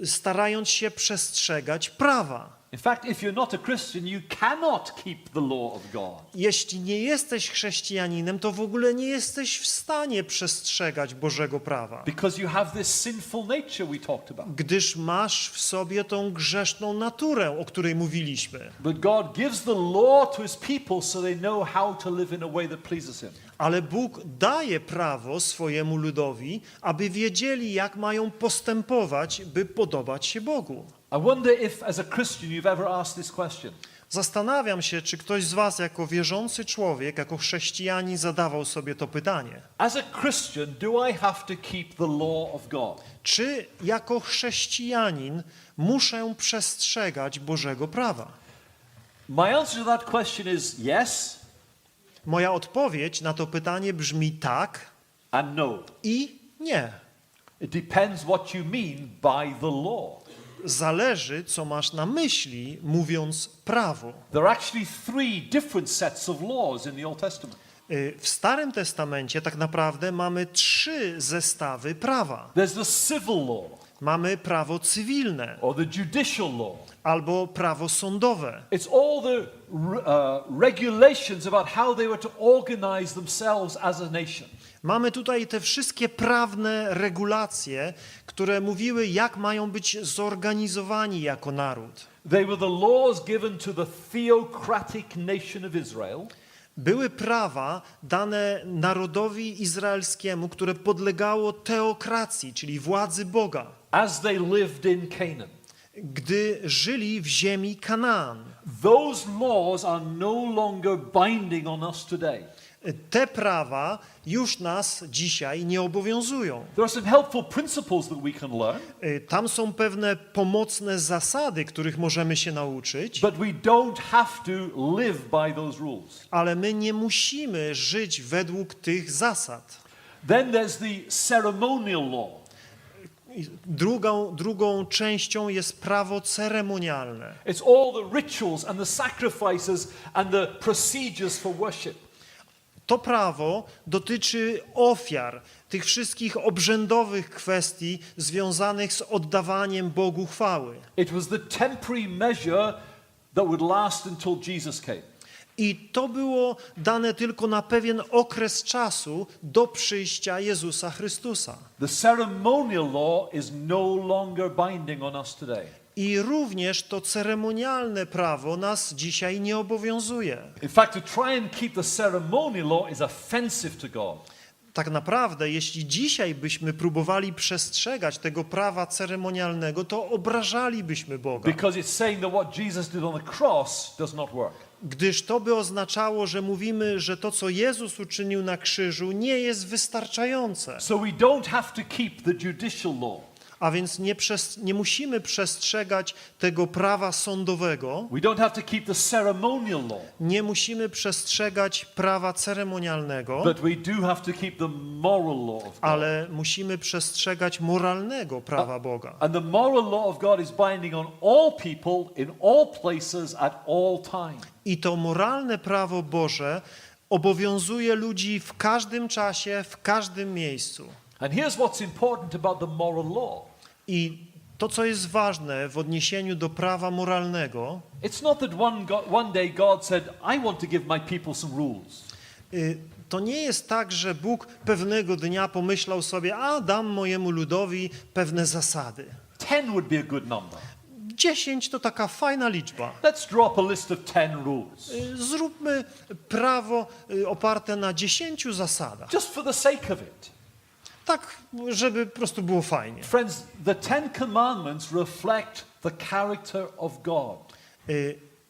starając się przestrzegać prawa. In fact, if you're not a Christian, you cannot keep the law of God. Jeśli nie jesteś chrześcijaninem, to w ogóle nie jesteś w stanie przestrzegać Bożego prawa. Because you have this sinful nature we talked about. Gdyż masz w sobie tą grzeszną naturę, o której mówiliśmy. But God gives the law to his people so they know how to live in a way that pleases him. Ale Bóg daje prawo swojemu ludowi, aby wiedzieli, jak mają postępować, by podobać się Bogu. I wonder if as a Christian you've ever asked this question. Zastanawiam się, czy ktoś z was jako wierzący człowiek, jako chrześcijanin zadawał sobie to pytanie. As a Christian, do I have to keep the law of God? Czy jako chrześcijanin muszę przestrzegać Bożego prawa? My answer to that question is yes Moja odpowiedź na to pytanie brzmi tak and no. i nie. It depends what you mean by the law. Zależy, co masz na myśli, mówiąc prawo. There are actually three different sets of laws in the Old Testament. W Starym Testamencie tak naprawdę mamy 3 zestawy prawa. There's the civil law, Mamy prawo cywilne or the judicial law. albo prawo sądowe. It's all the regulations about how they were to organize themselves as a nation. Mamy tutaj te wszystkie prawne regulacje, które mówiły, jak mają być zorganizowani jako naród. They were the laws given to the theocratic nation of Israel. Były prawa dane narodowi izraelskiemu, które podlegało teokracji, czyli władzy Boga, As they lived in Canaan. gdy żyli w ziemi Kanaan. Those laws are no longer binding on us today. Te prawa już nas dzisiaj nie obowiązują. There are some helpful principles that we can learn, Tam są pewne pomocne zasady, których możemy się nauczyć, but we don't have to live by those rules. ale my nie musimy żyć według tych zasad. Then there's the ceremonial law. Drugą częścią jest prawo ceremonialne. It's all the rituals and the sacrifices and the procedures for worship. To prawo dotyczy ofiar, tych wszystkich obrzędowych kwestii związanych z oddawaniem Bogu chwały. It was the temporary measure that would last until Jesus came. I to było dane tylko na pewien okres czasu do przyjścia Jezusa Chrystusa. The ceremonial law is no longer binding on us today. I również to ceremonialne prawo nas dzisiaj nie obowiązuje. In fact, to try and keep the ceremonial law is offensive to God. Tak naprawdę, jeśli dzisiaj byśmy próbowali przestrzegać tego prawa ceremonialnego, to obrażalibyśmy Boga. Because it's saying that what Jesus did on the cross does not work. Gdyż to by oznaczało, że mówimy, że to, co Jezus uczynił na krzyżu, nie jest wystarczające. So we don't have to keep the judicial law. A więc nie musimy przestrzegać tego prawa sądowego, We don't have to keep the ceremonial law. nie musimy przestrzegać prawa ceremonialnego, But we do have to keep the moral law of God. ale musimy przestrzegać moralnego prawa Boga. And the moral law of God is binding on all people in all places at all time. I to moralne prawo Boże obowiązuje ludzi w każdym czasie, w każdym miejscu. And here's what's important about the moral law. I to, co jest ważne w odniesieniu do prawa moralnego, It's not that one day God said, I want to give my people some rules. to nie jest tak, że Bóg pewnego dnia pomyślał sobie, a dam mojemu ludowi pewne zasady. 10 would be a good number. 10 to taka fajna liczba. Let's draw up a list of 10 rules. Zróbmy prawo oparte na 10 zasadach. Just for the sake of it. Tak, żeby po prostu było fajnie. Friends, the 10 commandments reflect the character of God.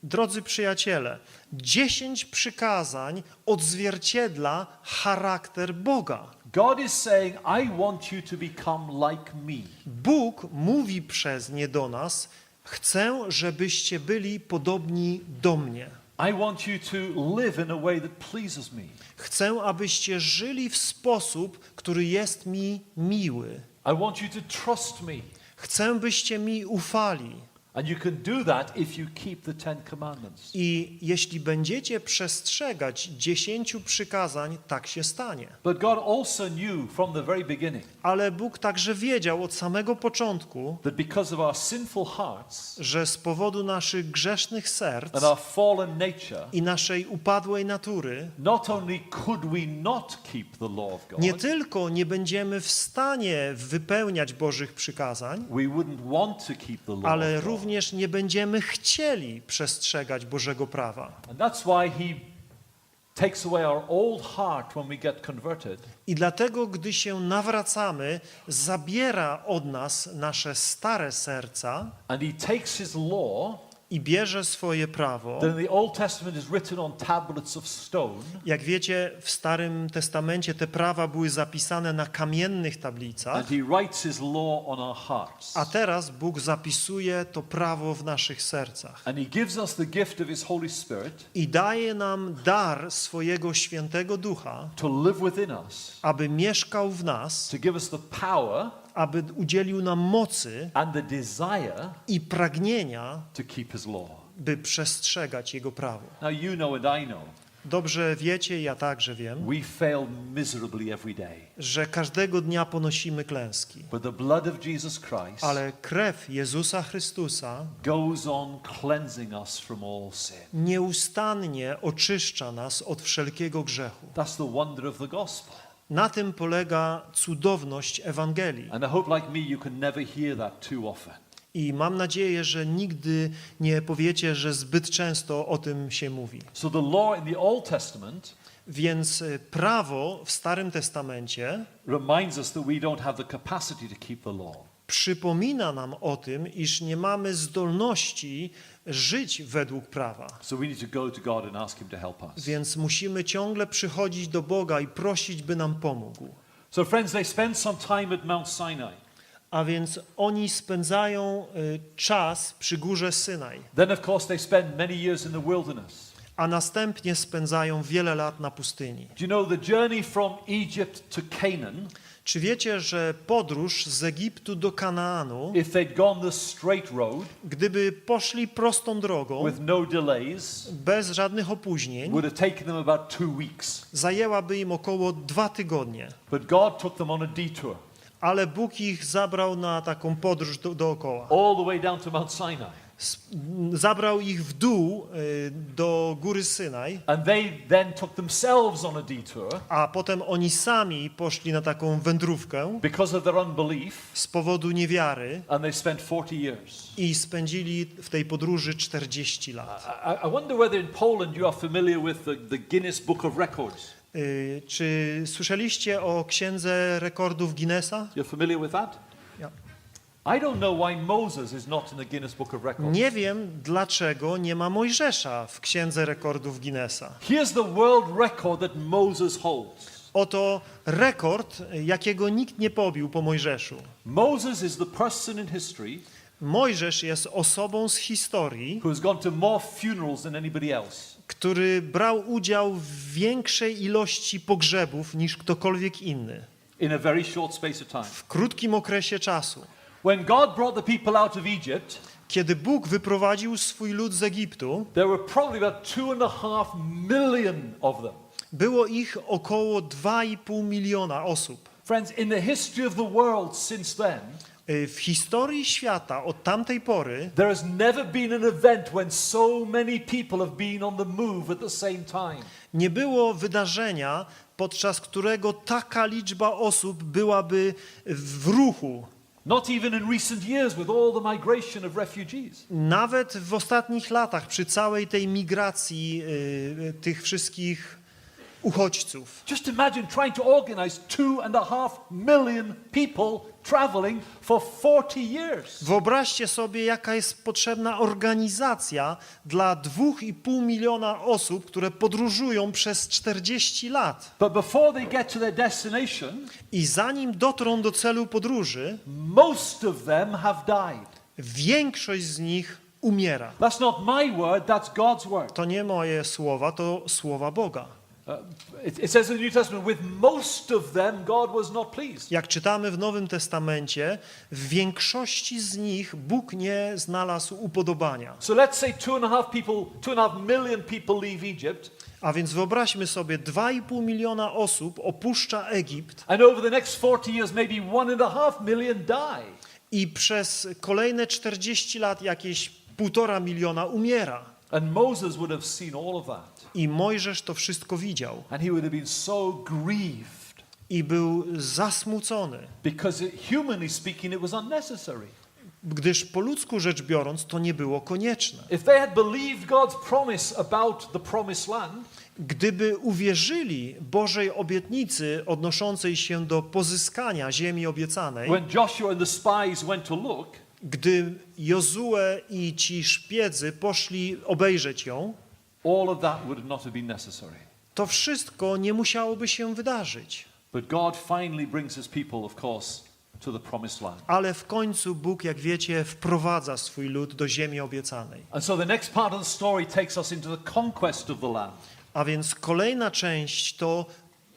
Drodzy przyjaciele, 10 przykazań odzwierciedla charakter Boga. God is saying, I want you to become like me. Bóg mówi przez nie do nas, chcę, żebyście byli podobni do mnie. I want you to live in a way that pleases me. Chcę, abyście żyli w sposób, który jest mi miły. I want you to trust me. Chcę, byście mi ufali. And you can do that if you keep the 10 commandments. I jeśli będziecie przestrzegać 10 przykazań, tak się stanie. But God also knew from the very beginning Ale Bóg także wiedział od samego początku, that because of our sinful hearts że z powodu naszych grzesznych serc and our fallen nature, i naszej upadłej natury, not only could we not keep the law of God, nie tylko nie będziemy w stanie wypełniać Bożych przykazań, we wouldn't want to keep the law ale of God. również nie będziemy chcieli przestrzegać Bożego prawa. And that's why he takes away our old heart when we get converted. I dlatego, gdy się nawracamy, zabiera od nas nasze stare serca And he takes his law. i bierze swoje prawo. Then in the Old Testament is written on tablets of stone. Jak wiecie, w Starym Testamencie te prawa były zapisane na kamiennych tablicach, And he writes his law on our hearts. a teraz Bóg zapisuje to prawo w naszych sercach. And he gives us the gift of his Holy Spirit I daje nam dar swojego Świętego Ducha, to live within us, aby mieszkał w nas, to give us the power aby udzielił nam mocy and the desire i pragnienia, to keep his law. by przestrzegać Jego prawo. Now you know and I know, Dobrze wiecie, ja także wiem, we fail miserably every day. że każdego dnia ponosimy klęski. But the blood of Jesus Christ Ale krew Jezusa Chrystusa goes on cleansing us from all sin. nieustannie oczyszcza nas od wszelkiego grzechu. That's the wonder of the gospel. Na tym polega cudowność Ewangelii. And I hope like me you can never hear that too often. I mam nadzieję, że nigdy nie powiecie, że zbyt często o tym się mówi. So the law in the Old Testament Więc prawo w Starym Testamencie reminds us that we don't have the capacity to keep the law. przypomina nam o tym, iż nie mamy zdolności żyć według prawa. So we need to go to God and ask him to help us. Więc musimy ciągle przychodzić do Boga i prosić, by nam pomógł. So friends, they spend some time at Mount Sinai. A więc oni spędzają czas przy górze Synaj, Then of course they spend many years in the wilderness. a następnie spędzają wiele lat na pustyni. Do you know the journey from Egypt to Canaan, Czy wiecie, że podróż z Egiptu do Kanaanu, if they'd gone the straight road gdyby poszli prostą drogą, with no delays, bez żadnych opóźnień, would have taken them about 2 weeks. zajęłaby im około 2 tygodnie. But God took them on a detour Ale Bóg ich zabrał na taką podróż dookoła. all the way down to Mount Sinai. zabrał ich w dół do góry Synaj, and they then took themselves on a detour a potem oni sami poszli na taką wędrówkę because of their unbelief, z powodu niewiary and they spent 40 years. i spędzili w tej podróży 40 lat. I wonder whether in Poland you are familiar with the Guinness Book of Records. Czy słyszeliście o Księdze Rekordów Guinnessa? You're familiar with that? Ja. I don't know why Moses is not in the Guinness Book of Records. Nie wiem, dlaczego nie ma Mojżesza w Księdze Rekordów Guinnessa. Here's the world record that Moses holds. Oto rekord, jakiego nikt nie pobił po Mojżeszu. Moses is the person in history Mojżesz jest osobą z historii, who has gone to more funerals than anybody else. który brał udział w większej ilości pogrzebów niż ktokolwiek inny In a very short space of time. w krótkim okresie czasu. When God brought the people out of Egypt, Kiedy Bóg wyprowadził swój lud z Egiptu, there were probably about 2.5 million of them. było ich około 2,5 miliona osób. Friends, in the history of the world since then, W historii świata od tamtej pory there has never been an event when so many people have been on the move at the same time. nie było wydarzenia, podczas którego taka liczba osób byłaby w ruchu. Not even in recent years with all the migration of refugees. Nawet w ostatnich latach, przy całej tej migracji tych wszystkich uchodźców. Just imagine trying to organize 2.5 million people traveling for 40 years. Wyobraźcie sobie, jaka jest potrzebna organizacja dla 2,5 miliona osób, które podróżują przez 40 lat. But before they get to their destination, I zanim dotrą do celu podróży, most of them have died. większość z nich umiera. That's not my word, that's God's word. To nie moje słowa, to słowa Boga. It says in the New Testament, with most of them God was not pleased. Jak czytamy w Nowym Testamencie, w większości z nich Bóg nie znalazł upodobania. So let's say 2.5 million people leave Egypt. A więc wyobraźmy sobie, 2,5 miliona osób opuszcza Egipt And over the next 40 years, maybe 1.5 million die. i przez kolejne 40 lat jakieś 1,5 miliona umiera. And Moses would have seen all of that. I Mojżesz to wszystko widział And he would have been so grieved. i był zasmucony, Because humanly speaking, it was unnecessary. gdyż po ludzku rzecz biorąc to nie było konieczne. If they had believed God's promise about the promised land, Gdyby uwierzyli Bożej obietnicy odnoszącej się do pozyskania ziemi obiecanej, when Joshua and the spies went to look, gdy Jozue i ci szpiedzy poszli obejrzeć ją, all of that would not have been necessary. to wszystko nie musiałoby się wydarzyć. But God finally brings his people, of course, to the promised land. Ale w końcu Bóg, jak wiecie, wprowadza swój lud do ziemi obiecanej. And so the next part of the story takes us into the conquest of the land. A więc kolejna część to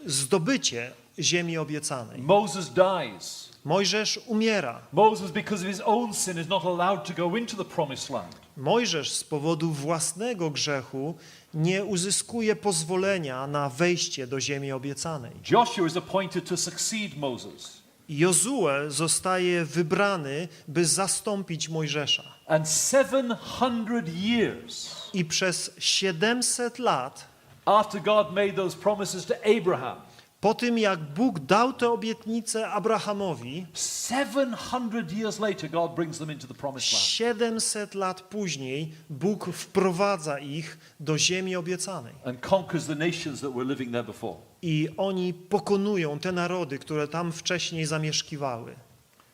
zdobycie ziemi obiecanej. Moses dies. Mojżesz umiera. Moses, because of his own sin, is not allowed to go into the promised land. Mojżesz z powodu własnego grzechu nie uzyskuje pozwolenia na wejście do ziemi obiecanej. Joshua is appointed to succeed Moses. Jozue zostaje wybrany, by zastąpić Mojżesza. And 700 years I przez 700 lat, after God made those promises to Abraham, po tym jak Bóg dał tę obietnicę Abrahamowi, 700 years later God brings them into the promised land. 700 lat później Bóg wprowadza ich do ziemi obiecanej. And conquers the nations that were living there before. I oni pokonują te narody, które tam wcześniej zamieszkiwały.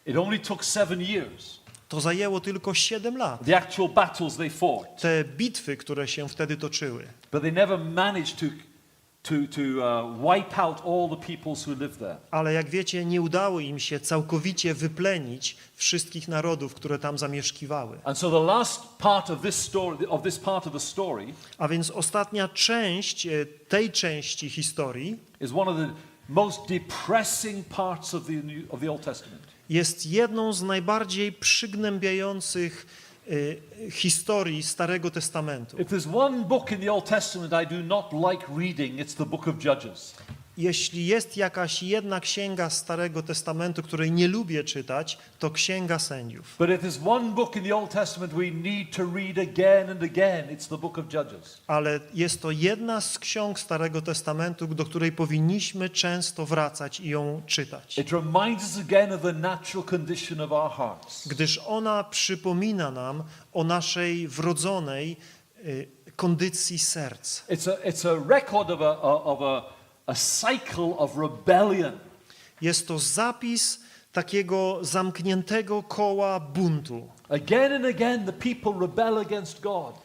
It only took 7 years. To zajęło tylko 7 lat. The actual battles they fought. Te bitwy, które się wtedy toczyły. But they never managed to wipe out all the peoples who lived there. Ale jak wiecie, nie udało im się całkowicie wyplenić wszystkich narodów, które tam zamieszkiwały. And so the last part of this story, A więc ostatnia część tej części historii is one of the most depressing parts of the Old Testament. jest jedną z najbardziej przygnębiających historii Starego Testamentu. If there's one book in the Old Testament I do not like reading, it's the book of Judges. jeśli jest jakaś jedna księga Starego Testamentu, której nie lubię czytać, to Księga Sędziów. But if there's one book in the Old Testament we need to read again and again, it's the book of Judges. Ale jest to jedna z ksiąg Starego Testamentu, do której powinniśmy często wracać i ją czytać. It reminds us again of the natural condition of our hearts. Gdyż ona przypomina nam o naszej wrodzonej kondycji serc. It's a record of a cycle of rebellion. Jest to zapis takiego zamkniętego koła buntu. Again and again the people rebel against God.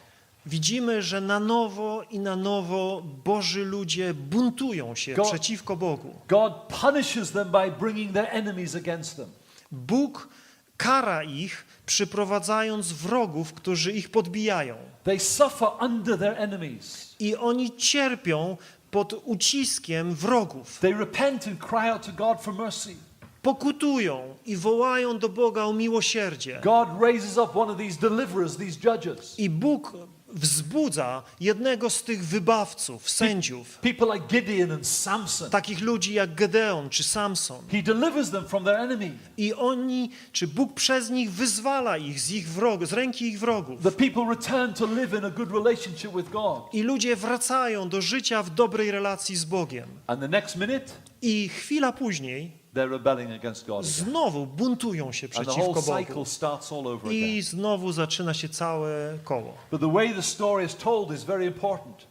Widzimy, że na nowo i na nowo Boży ludzie buntują się przeciwko Bogu. God punishes them by bringing their enemies against them. Bóg kara ich, przyprowadzając wrogów, którzy ich podbijają. They suffer under their enemies. I oni cierpią pod uciskiem wrogów. They repent and cry out to God for mercy. Pokutują i wołają do Boga o miłosierdzie. God raises up one of these deliverers, these judges. I Bóg wzbudza jednego z tych wybawców, sędziów. People like Gideon and Samson. Takich ludzi jak Gedeon czy Samson. He delivers them from their enemy. I oni, czy Bóg przez nich wyzwala ich z ich wrogów, z ręki ich wrogów. The people return to live in a good relationship with God. I ludzie wracają do życia w dobrej relacji z Bogiem. And the next minute, I chwila później they're rebelling against God again. znowu buntują się And the przeciwko whole Bogu. cycle starts all over I again. znowu zaczyna się całe koło. But the way the story is told is very important.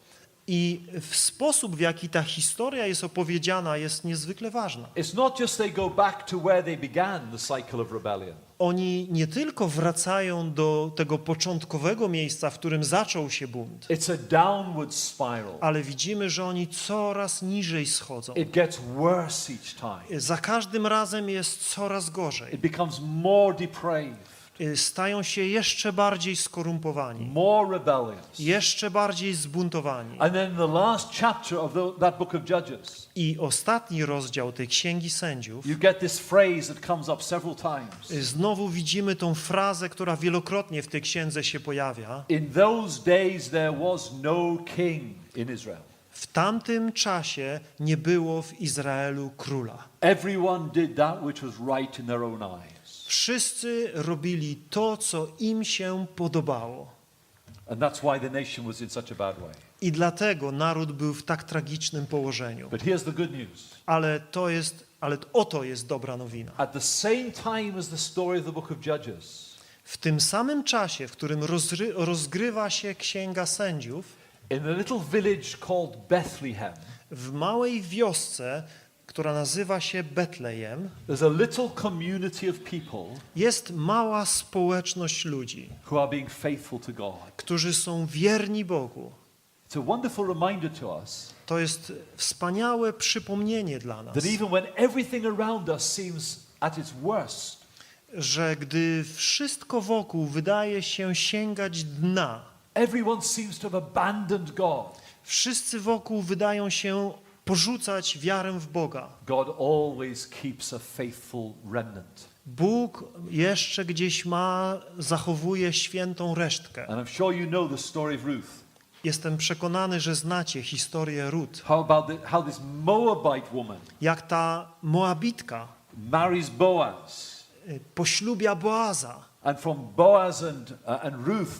I sposób, w jaki ta historia jest opowiedziana, jest niezwykle ważna. It's not just they go back to where they began the cycle of rebellion. Oni nie tylko wracają do tego początkowego miejsca, w którym zaczął się bunt, It's a downward spiral. ale widzimy, że oni coraz niżej schodzą. It gets worse each time. Za każdym razem jest coraz gorzej. It becomes more depraved, Stają się jeszcze bardziej skorumpowani, more rebellious. jeszcze bardziej zbuntowani. And then the last chapter of that book of Judges, I ostatni rozdział tej Księgi Sędziów, you get this phrase that comes up several times. znowu widzimy tą frazę, która wielokrotnie w tej księdze się pojawia. In those days there was no king in Israel. W tamtym czasie nie było w Izraelu króla. Everyone did that which was right in their own eyes. Wszyscy robili to, co im się podobało. And that's why the nation was in such a bad way. I dlatego naród był w tak tragicznym położeniu. But here's the good news. Ale oto jest dobra nowina. At the same time as the story of the book of Judges, W tym samym czasie, w którym rozgrywa się Księga Sędziów, in a little village called Bethlehem, w małej wiosce, która nazywa się Betlejem, there's a little community of people jest mała społeczność ludzi, who are being faithful to God. którzy są wierni Bogu. It's a wonderful reminder to us To jest wspaniałe przypomnienie dla nas, that even when everything around us seems at its worst, że gdy wszystko wokół wydaje się sięgać dna, everyone seems to have abandoned God, wszyscy wokół wydają się porzucać wiarę w Boga, God always keeps a faithful remnant. Bóg jeszcze gdzieś zachowuje świętą resztkę. And I'm sure you know the story of Ruth. Jestem przekonany, że znacie historię Rut. How this Moabite woman Jak ta Moabitka marries Boaz, poślubia Boaza and from Boaz and Ruth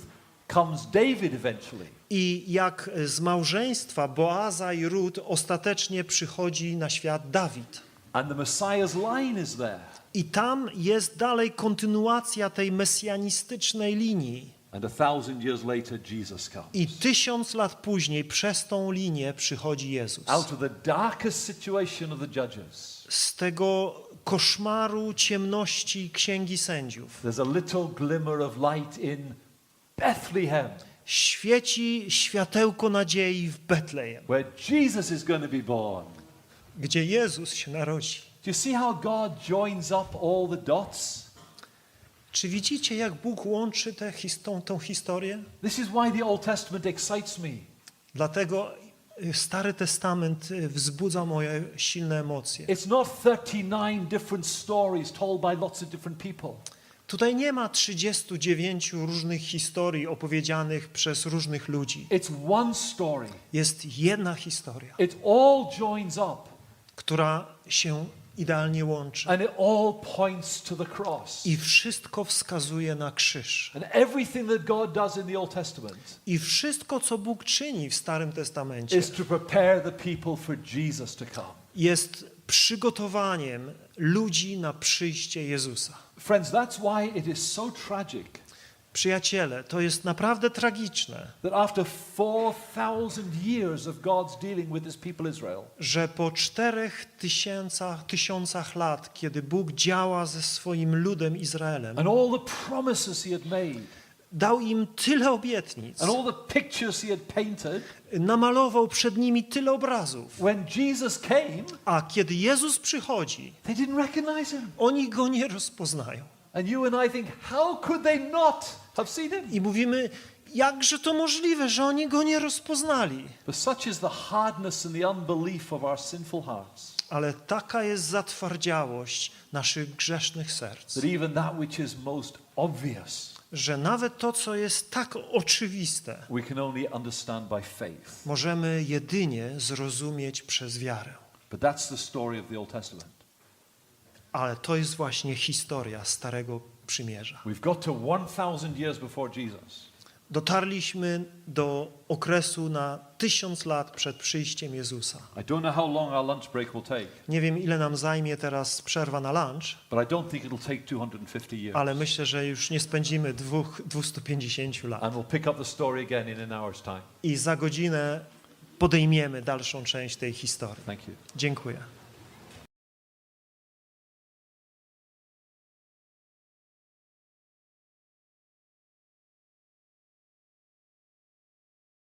comes David eventually. i jak z małżeństwa Boaza i Rut ostatecznie przychodzi na świat Dawid. And the Messiah's line is there. I tam jest dalej kontynuacja tej mesjanistycznej linii. And 1000 years later Jesus comes. I 1000 lat później przez tą linię przychodzi Jezus. Out of the darkest situation of the Judges, Z tego koszmaru ciemności Księgi Sędziów there's a little glimmer of light in Bethlehem, świeci światełko nadziei w Betlejem, where Jesus is going to be born. gdzie Jezus się narodzi. Do you see how God joins up all the dots? Czy widzicie, jak Bóg łączy tą historię? This is why the Old Testament excites me. Dlatego Stary Testament wzbudza moje silne emocje. It's not 39 different stories told by lots of different people. Tutaj nie ma 39 różnych historii opowiedzianych przez różnych ludzi. It's one story. Jest jedna historia. It all joins up która się idealnie łączy. And it all points to the cross. I wszystko wskazuje na krzyż. And everything that God does in the Old Testament I wszystko, co Bóg czyni w Starym Testamencie, is to prepare the people for Jesus to come. jest przygotowaniem ludzi na przyjście Jezusa. Friends, that's why it is so tragic Przyjaciele, to jest naprawdę tragiczne, that after 4,000 years of God's dealing with his people Israel, że po 4000 lat, kiedy Bóg działa ze swoim ludem Izraelem, and all the promises he had made, dał im tyle obietnic, and all the pictures he had painted, namalował przed nimi tyle obrazów, when Jesus came, a kiedy Jezus przychodzi, they didn't recognize him. oni Go nie rozpoznają. And you and I think, how could they not have seen him? I mówimy, jakże to możliwe, że oni Go nie rozpoznali. But such is the hardness and the unbelief of our sinful hearts, Ale taka jest zatwardziałość naszych grzesznych serc, that even that which is most obvious, że nawet to, co jest tak oczywiste, we can only understand by faith. możemy jedynie zrozumieć przez wiarę. But that's the story of the Old Testament. Ale to jest właśnie historia Starego Przymierza. We've got to 1,000 years before Jesus. Dotarliśmy do okresu na 1000 lat przed przyjściem Jezusa. I don't know how long our lunch break will take, Nie wiem, ile nam zajmie teraz przerwa na lunch, but I don't think it'll take 250 years. ale myślę, że już nie spędzimy 250 lat. And we'll pick up the story again in an hour's time. I za godzinę podejmiemy dalszą część tej historii. Thank you. Dziękuję.